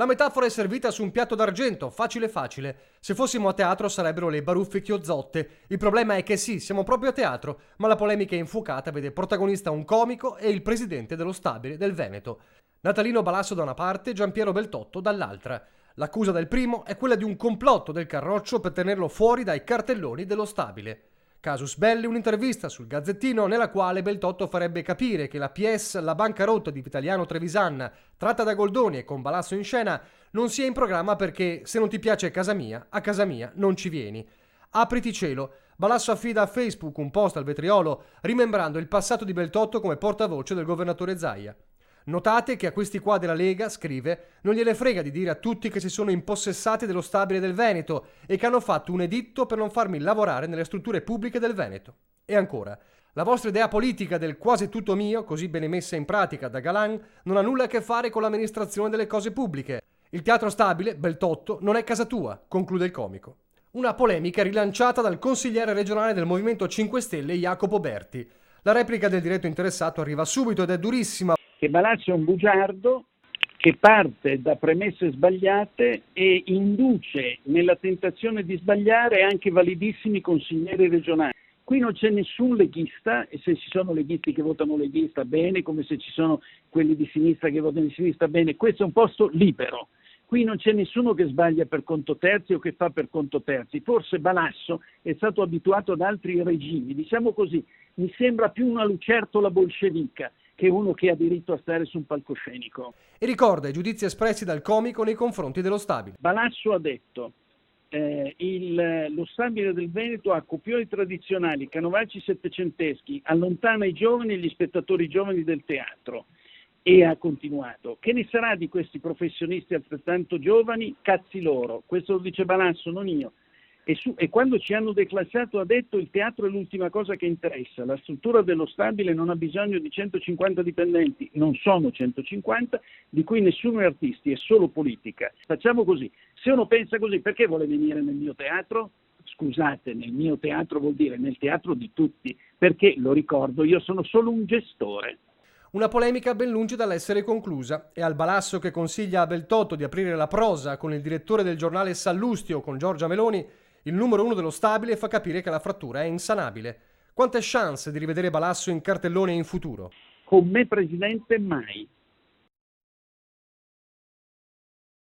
La metafora è servita su un piatto d'argento, facile facile. Se fossimo a teatro sarebbero le baruffe chiozzotte. Il problema è che sì, siamo proprio a teatro, ma la polemica infuocata vede protagonista un comico e il presidente dello stabile del Veneto. Natalino Balasso da una parte, Giampiero Beltotto dall'altra. L'accusa del primo è quella di un complotto del Carroccio per tenerlo fuori dai cartelloni dello stabile. Casus belli, un'intervista sul Gazzettino nella quale Beltotto farebbe capire che la PS La bancarotta di Vitaliano Trevisan, tratta da Goldoni e con Balasso in scena, non sia in programma perché se non ti piace casa mia, a casa mia non ci vieni. Apriti cielo, Balasso affida a Facebook un post al vetriolo rimembrando il passato di Beltotto come portavoce del governatore Zaia. Notate che a questi qua della Lega, scrive, non gliene frega di dire a tutti che si sono impossessati dello stabile del Veneto e che hanno fatto un editto per non farmi lavorare nelle strutture pubbliche del Veneto. E ancora, la vostra idea politica del quasi tutto mio, così bene messa in pratica da Galan, non ha nulla a che fare con l'amministrazione delle cose pubbliche. Il teatro stabile, Beltotto, non è casa tua, conclude il comico. Una polemica rilanciata dal consigliere regionale del Movimento 5 Stelle Jacopo Berti. La replica del diretto interessato arriva subito ed è durissima. Che Balasso è un bugiardo che parte da premesse sbagliate e induce nella tentazione di sbagliare anche validissimi consiglieri regionali. Qui non c'è nessun leghista, e se ci sono leghisti che votano leghista bene, come se ci sono quelli di sinistra che votano di sinistra bene, questo è un posto libero. Qui non c'è nessuno che sbaglia per conto terzi o che fa per conto terzi. Forse Balasso è stato abituato ad altri regimi, diciamo così, mi sembra più una lucertola bolscevica che uno che ha diritto a stare su un palcoscenico. E ricorda i giudizi espressi dal comico nei confronti dello stabile. Balasso ha detto lo stabile del Veneto ha copioni tradizionali, canovacci settecenteschi, allontana i giovani e gli spettatori giovani del teatro. E ha continuato, che ne sarà di questi professionisti altrettanto giovani? Cazzi loro, questo lo dice Balasso, non io. E quando ci hanno declassato ha detto il teatro è l'ultima cosa che interessa, la struttura dello stabile non ha bisogno di 150 dipendenti, non sono 150, di cui nessuno è artisti, è solo politica. Facciamo così, se uno pensa così perché vuole venire nel mio teatro? Scusate, nel mio teatro vuol dire nel teatro di tutti, perché, lo ricordo, io sono solo un gestore. Una polemica ben lungi dall'essere conclusa e al Balasso che consiglia a Beltotto di aprire la prosa con il direttore del giornale Sallustio con Giorgia Meloni, il numero uno dello stabile fa capire che la frattura è insanabile. Quante chance di rivedere Balasso in cartellone in futuro? Con me presidente mai.